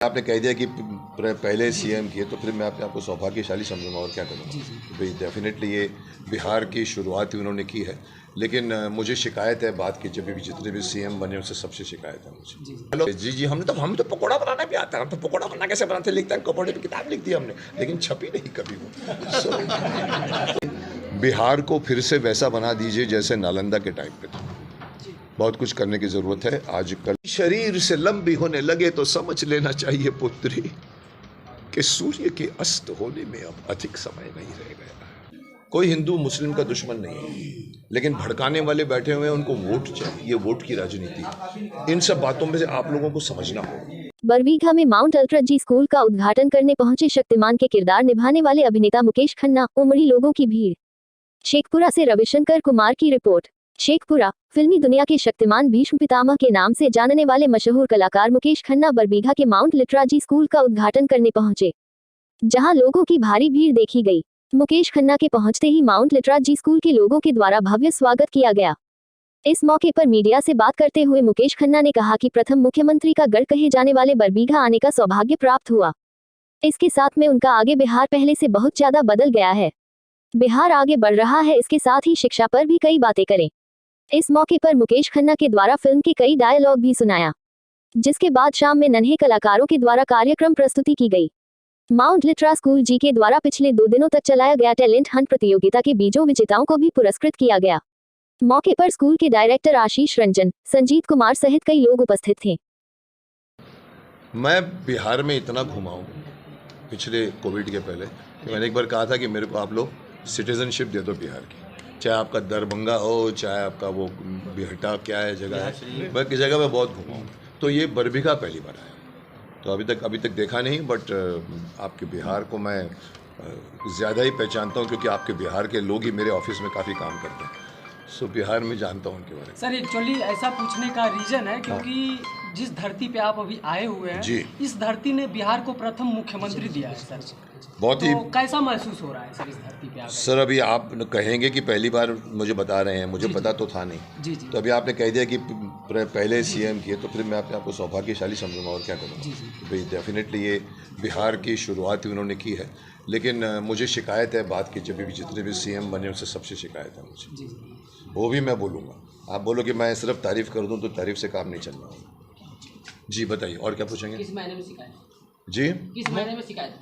आपने कह दिया कि पहले सीएम किए, तो फिर मैं अपने आपको सौभाग्यशाली समझूंगा और क्या करूँगा। भाई डेफिनेटली ये बिहार की शुरुआत उन्होंने की है, लेकिन मुझे शिकायत है बात की, जब भी जितने भी सीएम बने उनसे सबसे शिकायत है मुझे। हेलो जी, हम तो पकौड़ा बनाना भी आता है। हम तो पकौड़ा बनाना कैसे बनाते लिखते हैं, कपड़े पर किताब लिख दी हमने, लेकिन छपी नहीं कभी वो। बिहार को फिर से वैसा बना दीजिए जैसे नालंदा के टाइम पे था। बहुत कुछ करने की जरूरत है। आजकल शरीर से लंबी होने लगे तो समझ लेना चाहिए पुत्री कि सूर्य के अस्त होने में अब अधिक समय नहीं रह गया। कोई हिंदू मुस्लिम का दुश्मन नहीं है, लेकिन भड़काने वाले बैठे हुए हैं, उनको वोट चाहिए। ये वोट की राजनीति, इन सब बातों में से आप लोगों को समझना होगा। बरबीघा में माउंट अल्ट्रा जी स्कूल का उद्घाटन करने पहुंचे शक्तिमान के किरदार निभाने वाले अभिनेता मुकेश खन्ना, उमड़ी लोगों की भीड़। शेखपुरा से रविशंकर कुमार की रिपोर्ट। शेखपुरा। फिल्मी दुनिया के शक्तिमान भीष्म पितामह के नाम से जानने वाले मशहूर कलाकार मुकेश खन्ना बरबीघा के माउंट लिटराजी स्कूल का उद्घाटन करने पहुंचे, जहां लोगों की भारी भीड़ देखी गई। मुकेश खन्ना के पहुंचते ही माउंट लिटराजी स्कूल के लोगों के द्वारा भव्य स्वागत किया गया। इस मौके पर मीडिया से बात करते हुए मुकेश खन्ना ने कहा कि प्रथम मुख्यमंत्री का गढ़ कहे जाने वाले बरबीघा आने का सौभाग्य प्राप्त हुआ। इसके साथ में उनका आगे बिहार पहले से बहुत ज्यादा बदल गया है। बिहार आगे बढ़ रहा है, इसके साथ ही शिक्षा पर भी कई बातें करें। इस मौके पर मुकेश खन्ना के द्वारा फिल्म के कई डायलॉग भी सुनाया, जिसके बाद शाम में नन्हे कलाकारों के द्वारा कार्यक्रम प्रस्तुति की गई। माउंट लिटरा स्कूल जी के द्वारा पिछले 2 दिनों तक चलाया गया टैलेंट हंट प्रतियोगिता के बीजों विजेताओं को भी पुरस्कृत किया गया। मौके पर स्कूल के डायरेक्टर आशीष रंजन, संजीत कुमार सहित कई लोग उपस्थित थे। मैं बिहार में इतना घुमा हूँ पिछले कोविड के पहले कि मैंने एक बार कहा था कि मेरे को आप लोग सिटीजनशिप दे दो बिहार की, चाहे आपका दरभंगा हो, चाहे आपका वो बिहटा क्या है जगह है, मैं किस जगह में बहुत घुमा हूँ। तो ये बरबीघा पहली बार आया, तो अभी तक देखा नहीं, बट आपके बिहार को मैं ज़्यादा ही पहचानता हूँ, क्योंकि आपके बिहार के लोग ही मेरे ऑफिस में काफ़ी काम करते हैं। सो बिहार में जानता हूँ उनके बारे में। सर एक्चुअली ऐसा पूछने का रीजन है क्योंकि जिस धरती पे आप अभी आए हुए हैं जी, इस धरती ने बिहार को प्रथम मुख्यमंत्री दिया है सर। बहुत ही तो कैसा महसूस हो रहा है सर इस धरती पे आप? सर अभी आप कहेंगे कि पहली बार मुझे बता रहे हैं, मुझे पता तो था नहीं। जी जी। तो अभी आपने कह दिया कि पहले सीएम किए, तो फिर मैं अपने आपको सौभाग्यशाली समझूंगा और क्या करूँगा। भाई डेफिनेटली ये बिहार की शुरुआत उन्होंने की है, लेकिन मुझे शिकायत है बात की, जब भी जितने भी सीएम बने उनसे सबसे शिकायत है मुझे। वो भी मैं बोलूँगा। आप बोलो कि मैं सिर्फ तारीफ़ कर दूँ तो तारीफ़ से काम नहीं चलना होगा। जी बताइए, और क्या पूछेंगे? किस महीने में शिकायत? जी किस महीने में शिकायत?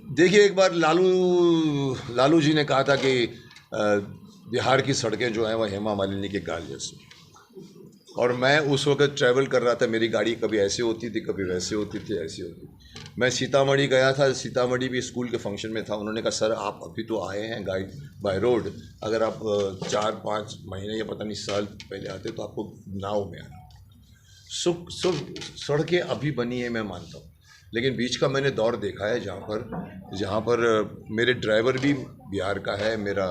देखिए, एक बार लालू जी ने कहा था कि बिहार की सड़कें जो हैं वो हेमा मालिनी के गाल जैसी, और मैं उस वक्त ट्रैवल कर रहा था, मेरी गाड़ी कभी ऐसे होती थी, कभी वैसे होती थी, ऐसी होती। मैं सीतामढ़ी गया था, सीतामढ़ी भी स्कूल के फंक्शन में था। उन्होंने कहा सर आप अभी तो आए हैं गाइड बाय रोड, अगर आप 4-5 महीने या पता नहीं साल पहले आते तो आपको नाव में आना। सड़कें अभी बनी है, मैं मानता हूँ, लेकिन बीच का मैंने दौर देखा है जहाँ पर मेरे ड्राइवर भी बिहार का है, मेरा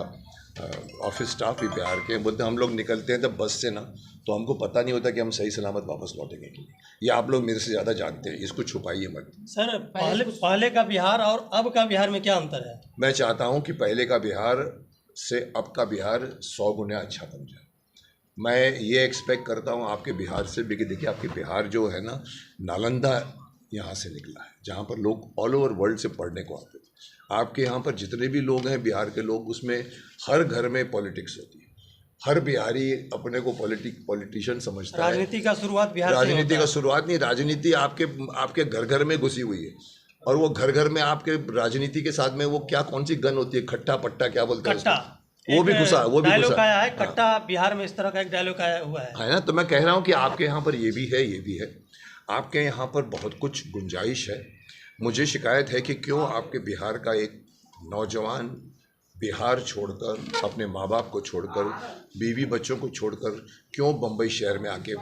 ऑफिस स्टाफ भी बिहार के। बोलते हम लोग निकलते हैं तब बस से ना, तो हमको पता नहीं होता कि हम सही सलामत वापस लौटेंगे कि नहीं। ये आप लोग मेरे से ज़्यादा जानते हैं, इसको छुपाइए मत। सर पहले का बिहार और अब का बिहार में क्या अंतर है? मैं चाहता हूँ कि पहले का बिहार से अब का बिहार 100 गुना अच्छा बन जाए। मैं ये एक्सपेक्ट करता हूँ आपके बिहार से भी, कि देखिए आपके बिहार जो है ना, नालंदा यहाँ से निकला है, जहाँ पर लोग ऑल ओवर वर्ल्ड से पढ़ने को आते थे। आपके यहाँ पर जितने भी लोग हैं बिहार के लोग, उसमें हर घर में पॉलिटिक्स होती है। हर बिहारी अपने को पॉलिटिशियन समझता है। राजनीति का शुरुआत बिहार से राजनीति का शुरुआत नहीं, राजनीति आपके घर घर में घुसी हुई है, और वो घर घर में आपके राजनीति के साथ में वो क्या कौन सी गन होती है, खट्टा पट्टा क्या बोलते हैं, वो भी घुसा आया है। कट्टा बिहार में इस तरह का एक डायलॉग आया हुआ है ना। तो मैं कह रहा हूँ कि आपके यहाँ पर ये भी है, आपके यहाँ पर बहुत कुछ गुंजाइश है। मुझे शिकायत है कि क्यों आपके बिहार का एक नौजवान बिहार छोड़कर, अपने माँ बाप को छोड़कर, बीवी बच्चों को छोड़कर क्यों बम्बई शहर में आके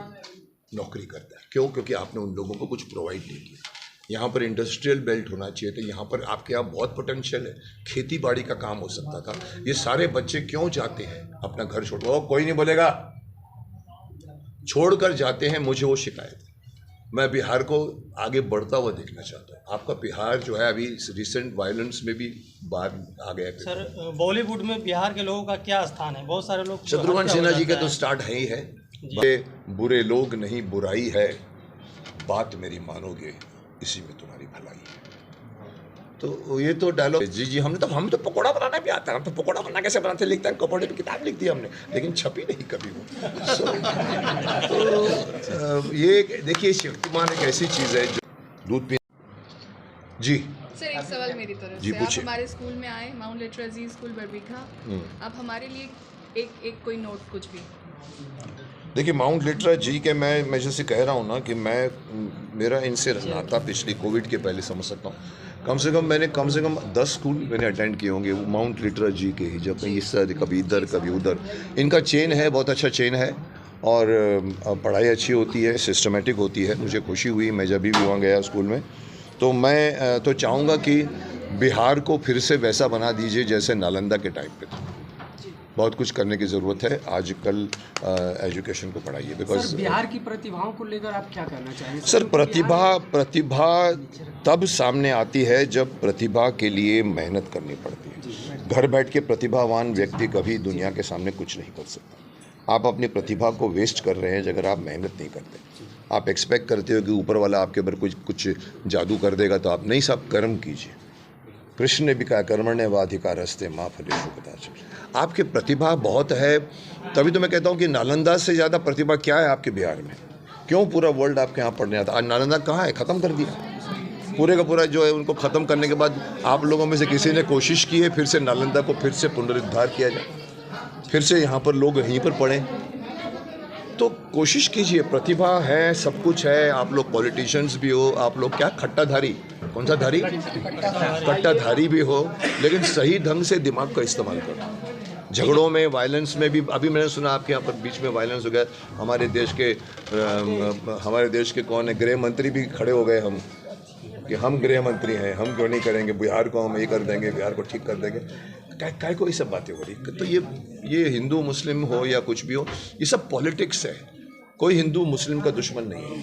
नौकरी करता है। क्यों? क्योंकि आपने उन लोगों को कुछ प्रोवाइड नहीं किया। यहाँ पर इंडस्ट्रियल बेल्ट होना चाहिए था, यहाँ पर आपके यहाँ बहुत पोटेंशियल है, खेती बाड़ी का काम हो सकता था। ये सारे बच्चे क्यों जाते हैं अपना घर छोड़, वो कोई नहीं बोलेगा, छोड़ कर जाते हैं। मुझे वो शिकायत है। मैं बिहार को आगे बढ़ता हुआ देखना चाहता हूँ। आपका बिहार जो है अभी रिसेंट वायलेंस में भी बाहर आ गया है। सर बॉलीवुड में बिहार के लोगों का क्या स्थान है? बहुत सारे लोग, शत्रुघ्न सिन्हा जी के तो स्टार्ट है ही है, बुरे लोग नहीं बुराई है, बात मेरी मानोगे इसी में तुम्हारी भलाई है। तो ये तो डायलॉग जी हम तो पकौड़ा बनाना भी आता है, हम तो पकौड़ा बनाना कैसे बनाते लिखते हैं, कपड़े पे किताब लिख दी हमने, लेकिन छपी नहीं कभी वो। तो ये देखिए शक्तिमान एक ऐसी चीज़ है जो दूध पी। जी सर, एक सवाल मेरी तरफ जी, से। आप पूछिए। हमारे स्कूल में आए, माउंट लिटरा जी स्कूल बरबीघा, आप हमारे लिए एक कोई नोट कुछ भी। देखिए माउंट लिटरा जी के मैं जैसे कह रहा हूँ ना कि मेरा इनसे नाता पिछली कोविड के पहले समझ सकता हूँ। कम से कम 10 स्कूल मैंने अटेंड किए होंगे वो माउंट लिटरा जी के ही, जब इस तरह कभी इधर कभी उधर। इनका चेन है, बहुत अच्छा चेन है, और पढ़ाई अच्छी होती है, सिस्टमेटिक होती है। मुझे खुशी हुई मैं जब भी वहाँ गया स्कूल में। तो मैं तो चाहूँगा कि बिहार को फिर से वैसा बना दीजिए जैसे नालंदा के टाइम पे था। बहुत कुछ करने की ज़रूरत है आजकल एजुकेशन को पढ़ाइए, बिकॉज सर बिहार की प्रतिभाओं को लेकर आप क्या करना चाहेंगे? सर प्रतिभा तब सामने आती है जब प्रतिभा के लिए मेहनत करनी पड़ती है। घर बैठ के प्रतिभावान व्यक्ति कभी दुनिया के सामने कुछ नहीं कर सकता। आप अपनी प्रतिभा को वेस्ट कर रहे हैं अगर आप मेहनत नहीं करते। आप एक्सपेक्ट करते हो कि ऊपर वाला आपके ऊपर कुछ जादू कर देगा, तो आप नहीं, सब कर्म कीजिए। कृष्ण ने भी कहा कर्मण्य वाधिकारस्ते माँ फलेषु कदाचन। आपकी प्रतिभा बहुत है, तभी तो मैं कहता हूँ कि नालंदा से ज़्यादा प्रतिभा क्या है आपके बिहार में? क्यों पूरा वर्ल्ड आपके यहाँ पढ़ने आता? आज नालंदा कहाँ है? ख़त्म कर दिया पूरे का पूरा जो है। उनको ख़त्म करने के बाद आप लोगों में से किसी ने कोशिश की है फिर से नालंदा को फिर से पुनरुद्धार किया जाए, फिर से यहाँ पर लोग यहीं पर पढ़ें? तो कोशिश कीजिए, प्रतिभा है, सब कुछ है। आप लोग पॉलिटिशियंस भी हो, आप लोग क्या खट्टाधारी, कौन सा धारी, कट्टाधारी भी हो, लेकिन सही ढंग से दिमाग का इस्तेमाल करो। झगड़ों में, वायलेंस में भी, अभी मैंने सुना आपके यहाँ पर बीच में वायलेंस हो गया। हमारे देश के कौन है, गृह मंत्री भी खड़े हो गए हम कि हम गृह मंत्री हैं, हम क्यों नहीं करेंगे, बिहार को हम ये कर देंगे, बिहार को ठीक कर देंगे। काय को ये सब बातें हो रही? तो ये हिंदू मुस्लिम हो या कुछ भी हो, ये सब पॉलिटिक्स है। कोई हिंदू मुस्लिम का दुश्मन नहीं है,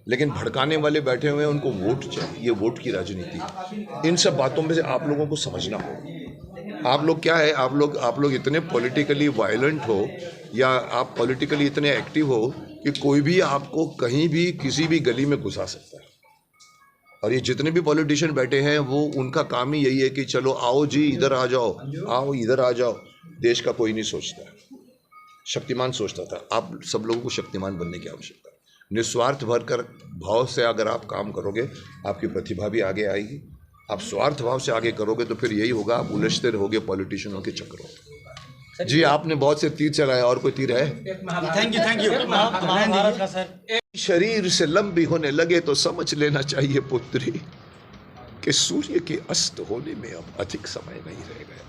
लेकिन भड़काने वाले बैठे हुए हैं, उनको वोट चाहिए, ये वोट की राजनीति। इन सब बातों में से आप लोगों को समझना हो। आप लोग क्या है, आप लोग इतने पॉलिटिकली वायलेंट हो या आप पॉलिटिकली इतने एक्टिव हो कि कोई भी आपको कहीं भी किसी भी गली में घुसा सकता है। और ये जितने भी पॉलिटिशियन बैठे हैं वो उनका काम ही यही है कि चलो आओ जी इधर आ जाओ, आओ इधर आ जाओ। देश का कोई नहीं सोचता। शक्तिमान सोचता था। आप सब लोगों को शक्तिमान बनने की आवश्यकता है। निस्वार्थ भरकर भाव से अगर आप काम करोगे, आपकी प्रतिभा भी आगे आएगी। आप स्वार्थ भाव से आगे करोगे तो फिर यही होगा, आप उलझते रहोगे पॉलिटिशियनों के चक्करों में। जी आपने बहुत से तीर चलाए, और कोई तीर है? थैंक यू महाभारत का सर। शरीर से लंबी होने लगे तो समझ लेना चाहिए पुत्री कि सूर्य के अस्त होने में अब अधिक समय नहीं रह गया।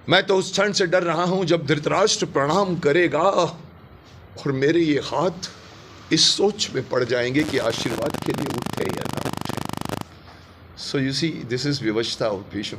मैं तो उस क्षण से डर रहा हूं जब धृतराष्ट्र प्रणाम करेगा और मेरे ये हाथ इस सोच में पड़ जाएंगे कि आशीर्वाद के लिए उठे या ना उठे। So you see, this is विवशता ऑफ भीष्म।